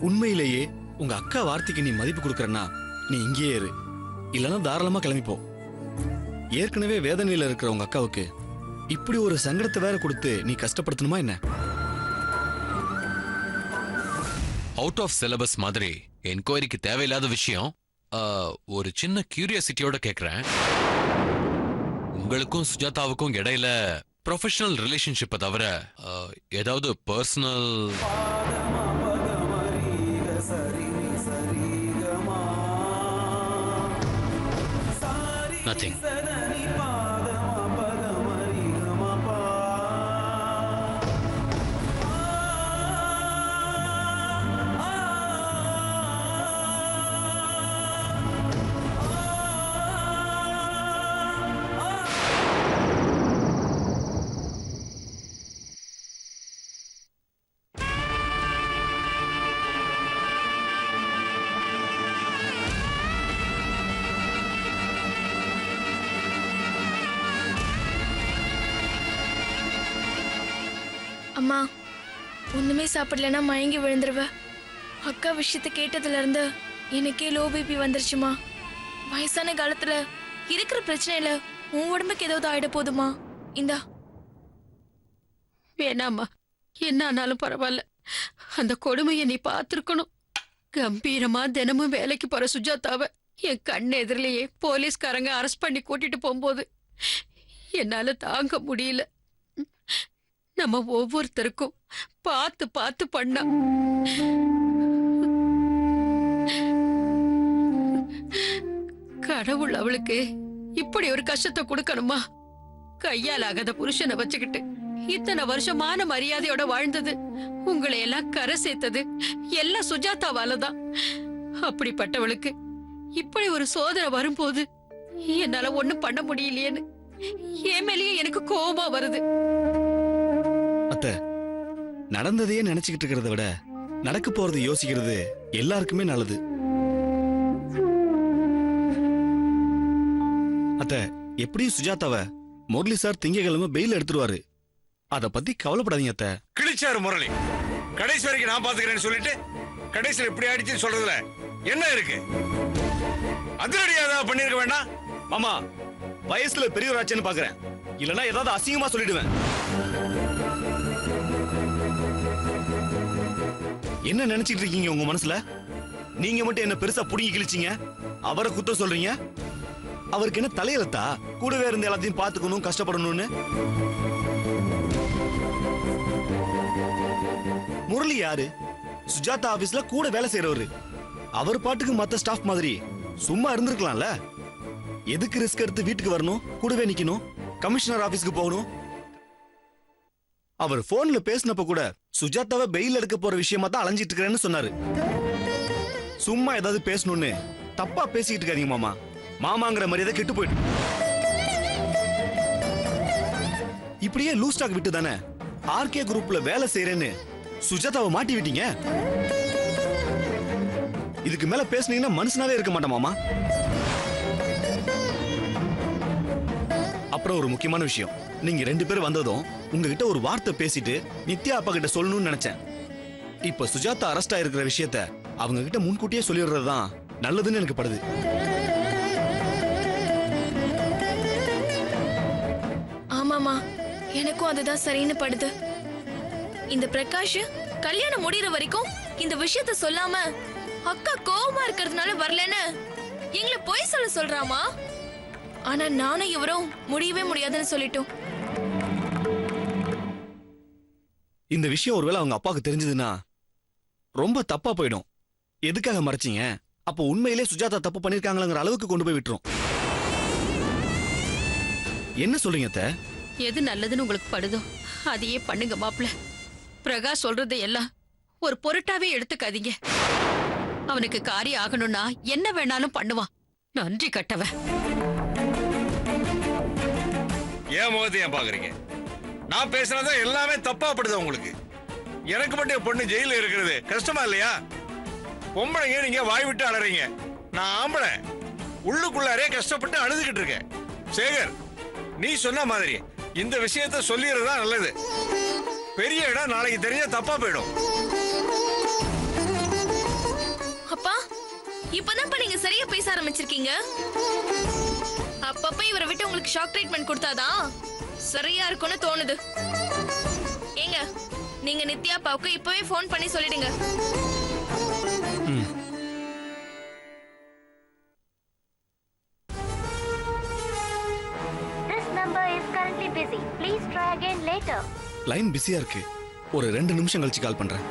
உண்மையிலேயே உங்க அக்கா வார்த்தைக்கு நீ மதிப்பு கொடுக்கறன்னா நீ இங்கேயே இரு, இல்லைன்னா தாராளமா கிளம்பிப்போ. ஏற்கனவே வேதனையில இருக்கிற உங்க அக்காவுக்கு இப்படி ஒரு சங்கடத்தை வேற கொடுத்து நீ கஷ்டப்படுத்தணுமா என்ன? அவுட் ஆஃப் சிலபஸ் மாதிரி என்கொயரிக்கு தேவையில்லாத விஷயம். ஒரு சின்ன கியூரியாசிட்டியோட கேக்குறேன், உங்களுக்கும் சுஜாதாவுக்கும் இடையில ப்ரொஃபஷனல் ரிலேஷன்ஷிப்பை தவிர ஏதாவது பர்சனல்? நத்திங். அம்மா, ஒண்ணுமே சாப்பிடலன்னா மயங்கி விழுந்துருவ. அக்கா விஷயத்த கேட்டதுல இருந்து எனக்கே லோ பிபி வந்துருச்சுமா. வயசான காலத்துல இருக்கிற பிரச்சனையில உன் உடம்புக்கு ஏதாவது ஆயிட போதுமா? இந்தா. வேணாமா, என்ன ஆனாலும் பரவாயில்ல. அந்த கொடுமையை நீ பார்த்திருக்கணும். கம்பீரமா தினமும் வேலைக்கு போற சுஜாதாவை என் கண்ணு எதிரிலேயே போலீஸ்காரங்க அரெஸ்ட் பண்ணி கூட்டிட்டு போகும்போது என்னால தாங்க முடியல. நம்ம ஒவ்வொருத்தருக்கும் பார்த்து பார்த்து பண்ணா. கடவுள் அவளுக்கு இப்படி ஒரு கஷ்டத்தை கொடுக்கணுமா? கையால் ஆகாத புருஷனை வச்சுக்கிட்டு இத்தனை வருஷமான மரியாதையோட வாழ்ந்தது, உங்களை எல்லாம் கரை சேர்த்தது எல்லாம் சுஜாதாவாலதான். அப்படிப்பட்டவளுக்கு இப்படி ஒரு சோதனை வரும்போது என்னால ஒண்ணும் பண்ண முடியலையேன்னு என் மேலேயே எனக்கு கோபமா வருது. அத்தை, நடந்ததையே நினைச்சுக்கிட்டு இருக்கிறத விட நடக்க போறது யோசிக்கிறது எல்லாருக்குமே நல்லது. அத்தை, எப்படியும் சுஜாதாவை முரளி சார் திங்கக்கிழமை பெயில் எடுத்துருவாரு. அத பத்தி கவலைப்படாதீங்க அத்தை. கிழிச்சாரு முரளி. கடைசி வரைக்கும் நான் பாத்துக்கிறேன்னு சொல்லிட்டு கடைசியில் இப்படி ஆயிடுச்சுன்னு சொல்றதுல என்ன இருக்கு? அதிரடியாக பண்ணிருக்க வேண்டாம். மாமா, வயசுல பெரியவராச்சேன்னு பாக்குறேன், இல்லனா ஏதாவது அசிங்கமா சொல்லிடுவேன். என்ன நினைச்சிட்டு இருக்கீங்க உங்க மனசுல? நீங்க மட்டும் என்ன பெருசா புடிங்கி கிழிச்சீங்க, அவரை குத்தம் சொல்றீங்க. அவருக்கு என்ன தலையெழுத்தா கூடவே இருந்து எல்லாத்தையும் பாத்துக்கணும், கஷ்டப்படணும்னு? முரளி யாரு? சுஜாதா ஆபீஸ்ல கூட வேலை செய்யறவரு. அவர் பாட்டுக்கு மத்த ஸ்டாஃப் மாதிரி சும்மா இருந்திருக்கலாம்ல. எதுக்கு ரிஸ்க் எடுத்து வீட்டுக்கு வரணும், கூடவே நிக்கணும், கமிஷனர் ஆபீஸ்க்கு போகணும்? அவர் போன்ல பேசினப்ப கூட சுஜாதாவை பெயில் எடுக்க போற விஷயமா தான் அலைஞ்சிட்டு இருக்கிறேன்னு சொன்னாரு. சும்மா ஏதாவது பேசணும்னு தப்பா பேசிட்டு இருக்காதீங்க மாமா. மாமாங்கிற மரியாதை கெட்டு போயிட்டு இப்படியே லூஸ் டாக் விட்டு தானே ஆர்கே குரூப்ல வேலை செய்யறேன்னு சுஜாதாவை மாட்டி விட்டீங்க. இதுக்கு மேல பேசுனீங்கன்னா மனுஷனாவே இருக்க மாட்டேன் மாமா. அப்புறம் ஒரு முக்கியமான விஷயம், நீங்க 2 பேரும் வந்ததும் உங்ககிட்ட ஒரு வார்த்தை பேசிட்டு நித்யா அப்பா கிட்ட சொல்லணும்னு நினைச்சேன். இப்ப சுஜாதா அரெஸ்ட் ஆயிருக்கிற விஷயத்த அவங்க கிட்ட முன்கூட்டியே சொல்லிடுறதுதான் நல்லதுன்னு எனக்கு படுது. ஆமாமா, எனக்கும் அதுதான் சரின்னு படுது. இந்த பிரகாஷ் கல்யாணம் முடியற வரைக்கும் இந்த விஷயத்த சொல்லாம அக்கா கோவமா இருக்கிறதுனால வரலன்னு எங்களை பொய் சொல்றாமா. ஆனா நானும் இவரும் முடியவே முடியாதுன்னு சொல்லிட்டோம். இந்த விஷயம் ஒருவேளை அவங்க அப்பாவுக்கு தெரிஞ்சதுன்னா ரொம்ப தப்பா போயிடும். எதுக்காக மறைச்சீங்க? அப்போ உண்மையிலே சுஜாதா தப்பு பண்ணிருக்காங்களங்கிற அளவுக்கு கொண்டு போய் விட்டுரும். என்ன சொல்றீங்க அத்தை? எது நல்லதுன்னு உங்களுக்கு படுதோ அதையே பண்ணுங்க மாப்ள. பிரகாஷ் சொல்றதை எல்லாம் ஒரு பொருட்டாவே எடுத்துக்காதீங்க. அவனுக்கு காரியம் ஆகணும்னா என்ன வேணாலும் பண்ணுவான். நன்றி கட்டவ. ஏன் முகத்தை ஏன் பாக்குறீங்க? நான் பேசுனதான் எல்லாமே தப்பா படுது உங்களுக்கு. எனக்கு மட்டும் என் பொண்ணு ஜெயில இருக்கிறது கஷ்டமா இல்லையா? பொம்பளைங்க நீங்க வாய் விட்டு அலறீங்க, நான் ஆம்பளை உள்ளுக்குள்ளாரே கஷ்டப்பட்டு அழுதுகிட்டு இருக்கேன். சேகர், நீ சொன்ன மாதிரி இந்த விஷயத்த சொல்லிடுறதா நல்லது. பெரிய இடம் நாளைக்கு தெரிஞ்ச தப்பா போயிடும். இப்பதான் நீங்க சரியா பேச ஆரம்பிச்சிருக்கீங்க. அப்பப்ப இவரை விட்டு உங்களுக்கு ஷாக் ட்ரீட்மெண்ட் கொடுத்தாதான் சரியா இருக்கும்னு தோணுது. ஏங்க, நீங்க நித்யா அப்பாவுக்கு இப்பவே ஃபோன் பண்ணி சொல்லிடுங்க. This number is currently busy. Please try again later. Line பிஸியா இருக்கு. ஒரு 2 நிமிஷம் கழிச்சு கால் பண்றேன்.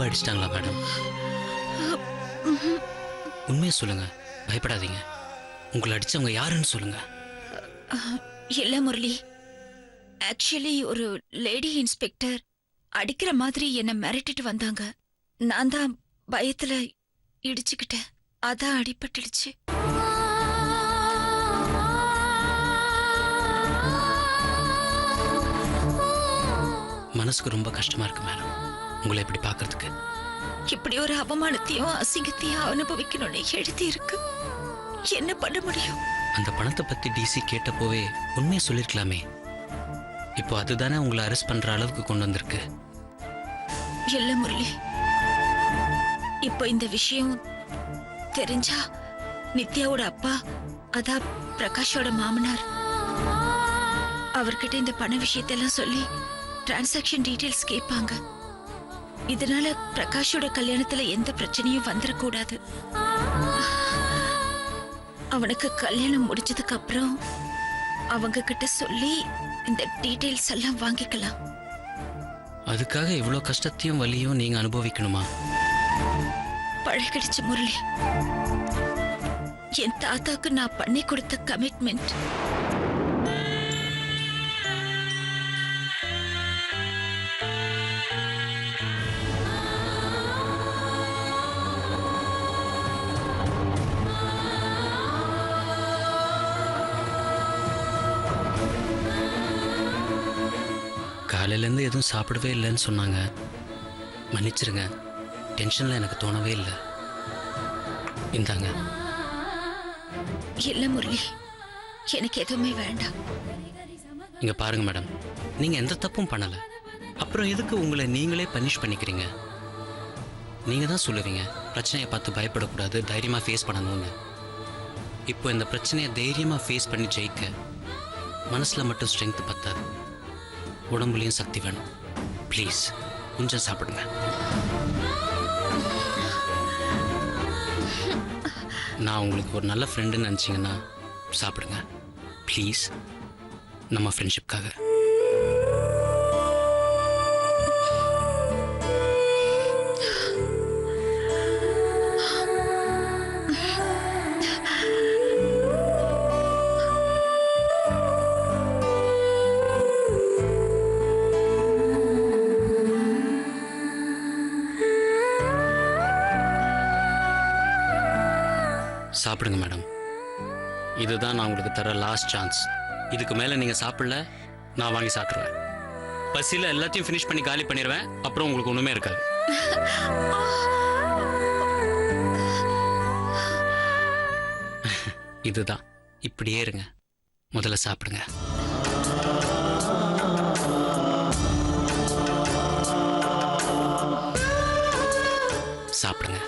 அடிச்சிட்டாங்களா மேடம்? உண்மையை சொல்லுங்க, பயப்படாதீங்க. உங்களை அடிச்சவங்க யாருன்னு சொல்லுங்க. இல்ல முரளி, ஆக்சுவலி ஒரு லேடி இன்ஸ்பெக்டர் அடிக்கிற மாதிரி என்ன மிரட்டிட்டு வந்தாங்க. நான் தான் பயத்துல இடிச்சுக்கிட்டேன், அதான் அடிபட்டுடுச்சு. மனசுக்கு ரொம்ப கஷ்டமா இருக்கு மேடம் உங்களை இப்படி பார்க்கிறதுக்கு. இப்படி ஒரு அவமானத்தையும் அசிங்கத்தையும் அனுபவிக்கணும்னு எழுதி இருக்கு. என்ன பண்ண முடியும்? அந்த பணத்தை பத்தி டிசி கேட்டப்போவே உண்மையை சொல்லிருக்கலாமே. இப்போ அதுதானே உங்களை அரெஸ்ட் பண்ற அளவுக்கு கொண்டு வந்திருக்கு. இல்ல முரளி, இப்போ இந்த விஷயம் தெரிஞ்சா நித்யாவோட அப்பா, அதான் பிரகாஷோட மாமனார், அவர்கிட்ட இந்த பண விஷயத்தெல்லாம் சொல்லி டிரான்சாக்ஷன் டீடைல்ஸ் கேட்பாங்க. இதனால பிரகாஷோட கல்யாணத்துல எந்த பிரச்சனையும் வந்துடக்கூடாது. அவனுக்கு கல்யாணம் முடிச்சதுக்கு அப்புறம் அவங்க கிட்ட சொல்லி இந்த டீடைல்ஸ் எல்லாம் வாங்கிக்கலாம். அதுக்காக இவ்வளோ கஷ்டத்தையும் வலியும் நீங்க அனுபவிக்கணுமா? பழகிடுச்சு முரளி. என் தாத்தாக்கு நான் பண்ணி கொடுத்த கமிட்மெண்ட். காலையிலேருந்து எதுவும் சாப்பிடவே இல்லைன்னு சொன்னாங்க. மன்னிச்சிருங்க, டென்ஷனில் எனக்கு தோணவே இல்லை. இந்தாங்க. இல்ல முரளி, எனக்கு எதுவுமே வேண்டாம். இங்க பாருங்க மேடம், நீங்க எந்த தப்பும் பண்ணல. அப்புறம் எதுக்கு உங்களை நீங்களே பனிஷ் பண்ணிக்கிறீங்க? நீங்க தான் சொல்லுவீங்க பிரச்சனையை பார்த்து பயப்படக்கூடாது, தைரியமா ஃபேஸ் பண்ணணும்னு. இப்போ இந்த பிரச்சனையை தைரியமா ஃபேஸ் பண்ணி ஜெயிக்க மனசுல மட்டும் ஸ்ட்ரென்த் பத்தாது, உடம்புலையும் சக்தி வேணும். ப்ளீஸ் கொஞ்சம் சாப்பிடுங்க. நான் உங்களுக்கு ஒரு நல்ல ஃப்ரெண்டுன்னு நினச்சிங்கன்னா சாப்பிடுங்க ப்ளீஸ், நம்ம ஃப்ரெண்ட்ஷிப்காக. சாப்பிடுங்க மேடம், இதுதான் நான் உங்களுக்கு தர லாஸ்ட் சான்ஸ். இதுக்கு மேலே நீங்கள் சாப்பிடல, நான் வாங்கி சாப்பிட்ருவேன். பசியில் எல்லாத்தையும் ஃபினிஷ் பண்ணி காலி பண்ணிடுவேன். அப்புறம் உங்களுக்கு ஒன்றுமே இருக்காது. இதுதான், இப்படியே இருங்க. முதல்ல சாப்பிடுங்க. சாப்பிடுங்க.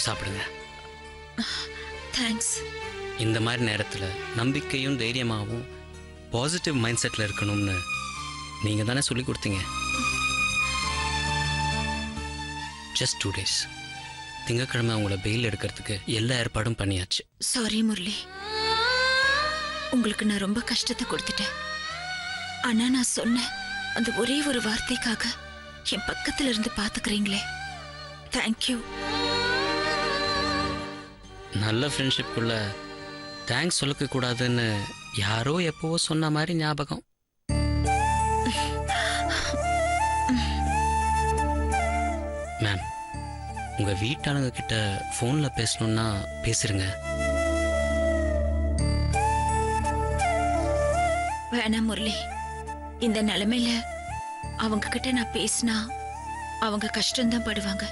சாப்பிடுங்க. தேங்க்ஸ். இந்த மாதிரி நேரத்தில் நம்பிக்கையும் தைரியமாகவும் பாசிட்டிவ் மைண்ட் செட்டில் இருக்கணும்னு நீங்கள் தானே சொல்லி கொடுத்தீங்க. Just 2 days. திங்கக்கிழமை உங்களை பெயில் எடுக்கிறதுக்கு எல்லா ஏற்பாடும் பண்ணியாச்சு. சாரி முரளி, உங்களுக்கு நான் ரொம்ப கஷ்டத்தை கொடுத்துட்டேன். ஆனா நான் சொன்ன அந்த ஒரே ஒரு வார்த்தைக்காக என் பக்கத்துல இருந்து பாத்துக்கிறீங்களே, தேங்க்யூ. நல்ல ஃப்ரெண்ட்ஷிப்புக்குள்ள தேங்க்ஸ் சொல்லிக்க கூடாதுன்னு யாரோ எப்போவோ சொன்ன மாதிரி ஞாபகம். மேம், உங்கள் வீட்டாளுங்க கிட்ட ஃபோனில் பேசணுன்னா பேசுறீங்க. வேணாம் முரளி, இந்த நிலைமையில அவங்க கிட்ட நான் பேசினா அவங்க கஷ்டம்தான் படுவாங்க.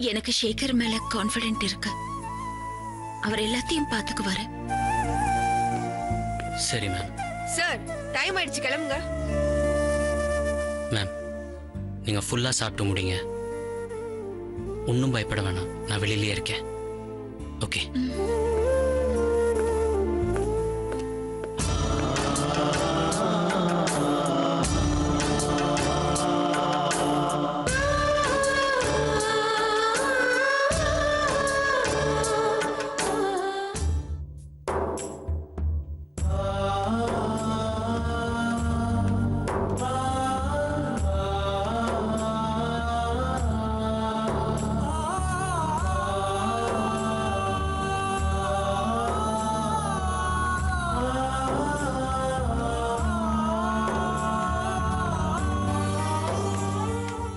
எனக்கு சேகர் மேல கான்ஃபிடென்ட் இருக்கு. அவர் எல்லாத்தையும் பாத்துக்குவாரு. சரி மேம். சார், டைம் ஆயிடுச்சு, கிளம்புங்க. மேம், நீங்கள் ஃபுல்லாக சாப்பிட்டு முடிங்க. ஒன்றும் பயப்பட வேணாம், நான் வெளியிலே இருக்கேன். ஓகே.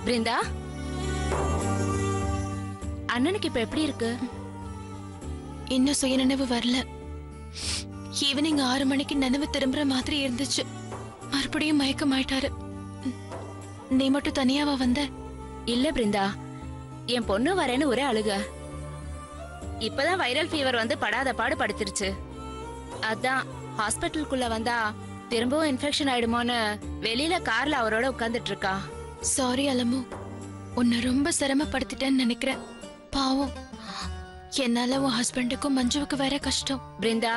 பிருந்தா, அண்ணனுக்கு இப்ப எப்படி இருக்கு? இன்னும் சுயநினைவு வரல. ஈவினிங் 6 மணிக்கு நினைவு திரும்புற மாதிரி இருந்துச்சு. மறுபடியும் மயக்கமாயிட்டாரு. நீ மட்டும் தனியாவா வந்த? இல்ல பிருந்தா, என் பொண்ணு வரேன்னு ஒரே அழுக. இப்பதான் வைரல் ஃபீவர் வந்து படாத பாடு படுத்துருச்சு. அதான் ஹாஸ்பிட்டலுக்குள்ள வந்தா திரும்பவும் இன்ஃபெக்ஷன் ஆயிடுமோன்னு வெளியில கார்ல அவரோட உட்கார்ந்துட்டு இருக்கா. சாரி அலமு, உன்னை ரொம்ப சிரமப்படுத்திட்டேன்னு நினைக்கிறேன். பாவம், என்னால உன் ஹஸ்பண்டுக்கும் மஞ்சுவுக்கு வேற கஷ்டம். பிருந்தா,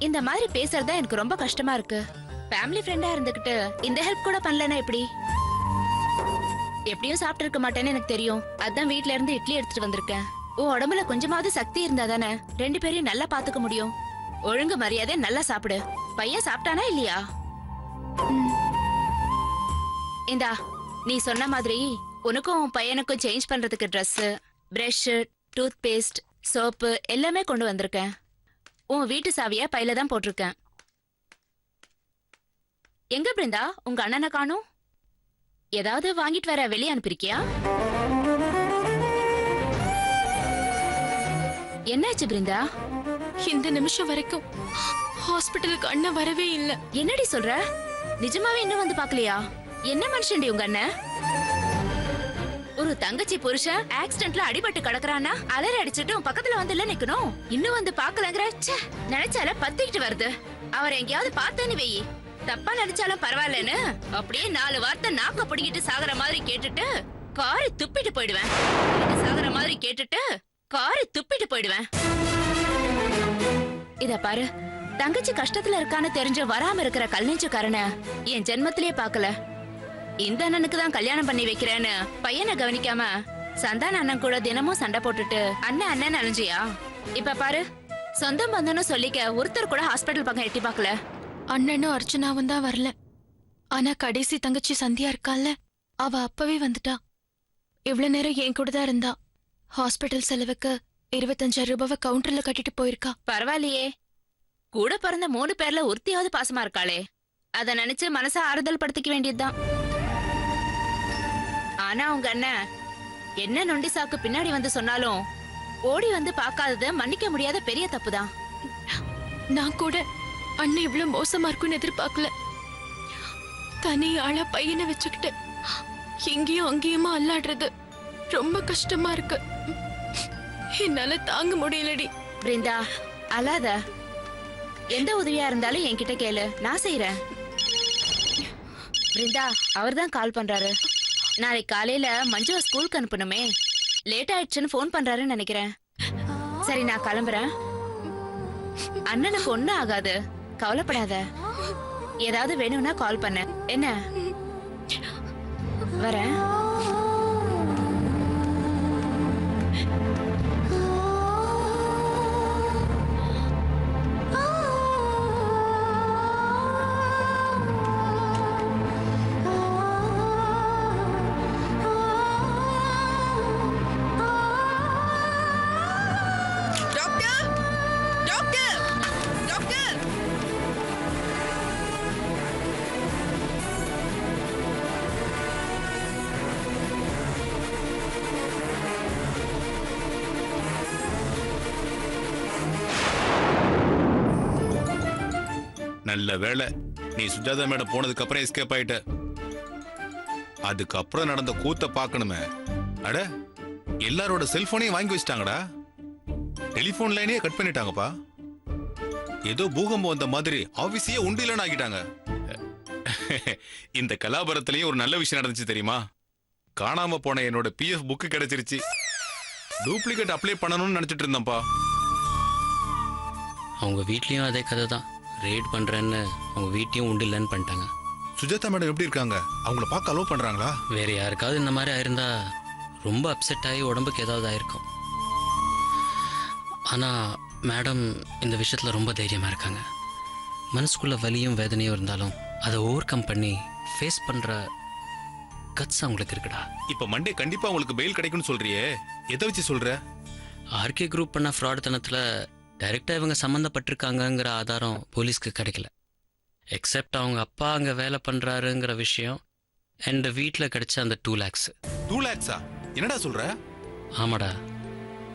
இந்த மாதிரி பேசுறதா எனக்கு ரொம்ப கஷ்டமா இருக்கு. ஃபேமிலி ஃப்ரெண்டா இருந்துகிட்டு இந்த ஹெல்ப் கூட பண்ணலனா எப்படி? எப்படியும் சாப்பிட்டு இருக்க மாட்டேன்னு எனக்கு தெரியும். அதான் வீட்ல இருந்து இட்லி எடுத்துட்டு வந்திருக்கேன். உன் உடம்புல கொஞ்சமாவது சக்தி இருந்தா தானே 2 பேரையும் நல்லா பாத்துக்க முடியும். ஒழுங்கு மரியாதை நல்லா சாப்பிடு. பையன் சாப்பிட்டானா இல்லையா? இந்தா, நீ சொன்ன மாதிரி உனக்கும் உன் பையனுக்கும் சேஞ்ச் பண்றதுக்கு dress, brush, toothpaste, soap எல்லாமே கொண்டு வந்திருக்கேன். உன் வீட்டு சாவிய பையில தான் போட்டிருக்கேன். எங்க பிருந்தா, உங்க அண்ணனை காணோம்? ஏதாவது வாங்கிட்டு வர வெளியே அனுப்பிருக்கியா? என்னாச்சு பிருந்தா? இந்த நிமிஷம் வரைக்கும் ஹாஸ்பிட்டலுக்கு அண்ணன் வரவே இல்ல. என்னடி சொல்ற? நிஜமாவே இன்னும் வந்து பாக்கலையா? என்ன மனுஷன்டி உங்க அண்ணன்? ஒரு தங்கச்சி புருஷன் ஆக்சிடென்ட்ல அடிபட்டு கிடக்குறானா அலறி அடிச்சுட்டு உன் பக்கத்துல வந்து இல்ல நிக்கணும். இன்னும் வந்து பாக்கலங்கிற நினைச்சால பத்திக்கிட்டு வருது. அவர் எங்கேயாவது பார்த்தேன்னு வெயி, தப்பா நினைச்சாலும் பரவாயில்லன்னு அப்படியே 4 வார்த்தை நாக்க பிடிக்கிட்டு சாகுற மாதிரி கேட்டுட்டு காரி துப்பிட்டு போயிடுவேன். சாகுற மாதிரி கேட்டுட்டு காரி துப்பிட்டு போயிடுவேன். இத பாரு, தங்கச்சி கஷ்டத்துல இருக்கான்னு தெரிஞ்சு வராம இருக்கிற கல்நெஞ்சுக்காரனை என் ஜென்மத்திலேயே பாக்கல. இந்த அண்ணனுக்கு தான் கல்யாணம் பண்ணி வைக்கிறேன்னு பையனை கவனிக்காம சந்தான அண்ணன் கூட தினமும் சண்டை போட்டுட்டு அண்ணன் அண்ணன் அலைஞ்சியா? இப்ப பாரு, சொந்த பந்தன்னு சொல்லிக்க ஒருத்தர் கூட ஹாஸ்பிட்டல் பக்கம் எட்டி பாக்கல. அண்ணனும் அர்ச்சனாவும் தான் வரல. ஆனா கடைசி தங்கச்சி சந்தியா இருக்கால, அவ அப்பவே வந்துட்டா. இவ்வளவு நேரம் என் கூட தான் இருந்தா. ஹாஸ்பிட்டல் செலவுக்கு 25,000 ரூபாவை கவுண்டர்ல கட்டிட்டு போயிருக்கா. பரவாயில்லையே, கூட பிறந்த 3 பேர்ல ஒருத்தியாவது பாசமா இருக்காளே. அத நினைச்சு மனச ஆறுதல் படுத்திக்க வேண்டியதுதான். ஆனா உங்க அண்ணன் என்ன நொண்டி சாக்கு பின்னாடி வந்து சொன்னாலும் ஓடி வந்து பார்க்காதது மன்னிக்க முடியாத பெரிய தப்புதான். நான் கூட அண்ணன் இவ்வளவு மோசமா இருக்கும்னு எதிர்பார்க்கல. தனி ஆளா பையனை வச்சுக்கிட்டு எங்கேயும் அங்கேயுமா அல்லாடுறது ரொம்ப கஷ்டமா இருக்கு. என்னால தாங்க முடியலடி. பிருந்தா, அழாத. எந்த உதவியா இருந்தாலும் என்கிட்ட கேளு, நான் செய்யறேன். பிருந்தா, அவர்தான் கால் பண்றாரு. நாளைக்கு காலையில மஞ்சுவ ஸ்கூலுக்கு அனுப்பணுமே, லேட் ஆயிடுச்சுன்னு போன் பண்றாருன்னு நினைக்கிறேன். சரி, நான் கிளம்புறேன். அண்ணனுக்கு ஒண்ணும் ஆகாது, கவலைப்படாத. ஏதாவது வேணும்னா கால் பண்ண என்ன. வரேன். நல்ல வேளை நீ சுஜாதா மேடம் போனதுக்கு அப்புறம் எஸ்கேப் ஆயிட்ட. அதுக்கப்புறம் நடந்த கூத்த பார்க்கணுமே. அட, எல்லாரோட செல்போனையும் வாங்கி வச்சிட்டாங்கடா. டெலிபோன் லைனே கட் பண்ணிட்டாங்கப்பா. ஏதோ பூகம்பம் வந்த மாதிரி ஆபீஸையே உண்டிலன்னு ஆக்கிட்டாங்க. இந்த கலாபரத்திலயும் ஒரு நல்ல விஷயம் நடந்துச்சு தெரியுமா? காணாம போன என்னோட PF புக்கு கிடைச்சிருச்சு. டூப்ளிகேட் அப்ளை பண்ணணும்னு நினைச்சிட்டு இருந்தேன்ப்பா. அவங்க வீட்லேயும் அதே கதை தான். ரெய்ட் பண்ணுறேன்னு அவங்க வீட்டையும் உண்டு இல்லைன்னு பண்ணிட்டாங்க. சுஜாதா மேடம் எப்படி இருக்காங்க? அவங்கள பார்க்க அலோவ் பண்ணுறாங்களா? வேறு யாருக்காவது இந்த மாதிரி ஆயிருந்தா ரொம்ப அப்செட் ஆகி உடம்புக்கு ஏதாவது ஆயிருக்கும். ஆனால் மேடம் இந்த விஷயத்தில் ரொம்ப தைரியமாக இருக்காங்க. மனசுக்குள்ள வலியும் வேதனையும் இருந்தாலும் அதை ஓவர் கம் பண்ணி ஃபேஸ் பண்ணுற கட்ஸ் அவங்களுக்கு இருக்குடா. இப்போ மண்டே கண்டிப்பாக அவங்களுக்கு பெயில் கிடைக்கும்னு சொல்றியே, எதை வச்சு சொல்கிற? ஆர்கே குரூப் பண்ண ஃப்ராட் தனத்தில் டைரெக்டாக இவங்க சம்மந்தப்பட்டிருக்காங்கங்கிற ஆதாரம் போலீஸ்க்கு கிடைக்கல. எக்ஸப்ட் அவங்க அப்பா அங்கே வேலை பண்ணுறாருங்கிற விஷயம் அண்ட் வீட்டில் கிடைச்ச அந்த 2 lakhs. 2 lakhs-ஆ? என்னடா சொல்கிற? ஆமாடா,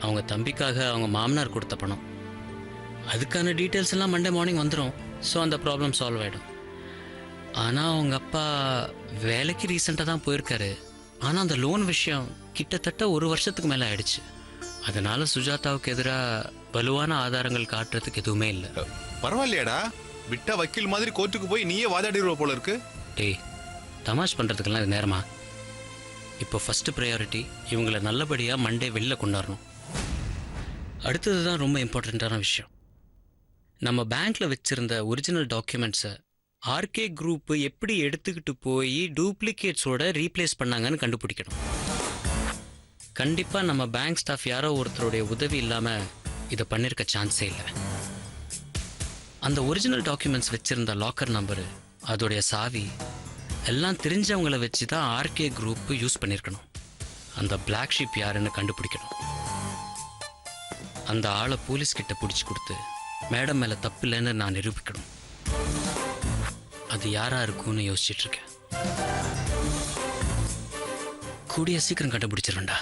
அவங்க தம்பிக்காக அவங்க மாமனார் கொடுத்த பணம். அதுக்கான டீட்டெயில்ஸ் எல்லாம் மண்டே மார்னிங் வந்துடும். ஸோ அந்த ப்ராப்ளம் சால்வ் ஆகிடும். ஆனால் அவங்க அப்பா வேலைக்கு ரீசெண்டாக தான் போயிருக்காரு. ஆனால் அந்த லோன் விஷயம் கிட்டத்தட்ட 1 வருஷத்துக்கு மேலே ஆயிடுச்சு. அதனால சுஜாதாவுக்கு எதிராக வலுவான ஆதாரங்கள் காட்டுறதுக்கு எதுவுமே இல்லை. பரவாயில்லையாடா, விட்டா வக்கீல் மாதிரி கோர்ட்டுக்கு போய் நீயே வாதாடிடுவ போல இருக்கு. டேய், தமாஷ் பண்ணுறதுக்கெல்லாம் இது நேரமா? இப்போ ஃபர்ஸ்ட் ப்ரையாரிட்டி இவங்களை நல்லபடியாக மண்டே வெளில கொண்டாடணும். அடுத்தது தான் ரொம்ப இம்பார்ட்டண்ட்டான விஷயம். நம்ம பேங்க்கில் வச்சுருந்த ஒரிஜினல் டாக்குமெண்ட்ஸை ஆர்கே குரூப் எப்படி எடுத்துக்கிட்டு போய் டூப்ளிகேட்ஸோட ரீப்ளேஸ் பண்ணாங்கன்னு கண்டுபிடிக்கணும். கண்டிப்பாக நம்ம பேங்க் ஸ்டாஃப் யாரோ ஒருத்தருடைய உதவி இல்லாமல் இதை பண்ணியிருக்க சான்ஸே இல்லை. அந்த ஒரிஜினல் டாக்குமெண்ட்ஸ் வச்சுருந்த லாக்கர் நம்பரு, அதோடைய சாவி எல்லாம் தெரிஞ்சவங்களை வச்சு தான் ஆர்கே குரூப் யூஸ் பண்ணியிருக்கணும். அந்த பிளாக் ஷீப் யாருன்னு கண்டுபிடிக்கணும். அந்த ஆளை போலீஸ்கிட்ட பிடிச்சி கொடுத்து மேடம் மேலே தப்பு இல்லைன்னு நான் நிரூபிக்கணும். அது யாரா இருக்கும்னு யோசிச்சுட்டு இருக்கேன். கூடிய சீக்கிரம் கண்டுபிடிச்சிருவேன்டா.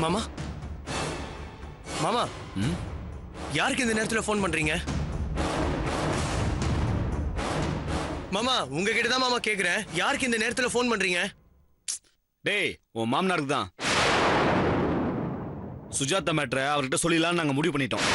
மாமா, மாமா, யாருக்கு இந்த நேரத்துல போன் பண்றீங்க? மாமா, உங்ககிட்ட தான் மாமா கேக்குறேன். யாருக்கு இந்த நேரத்துல போன் பண்றீங்க? டேய், உன் மாமனாருக்கு தான். சுஜாதா மேட்ரை அவர்கிட்ட சொல்லிடலாம்னு நாங்க முடிவு பண்ணிட்டோம்.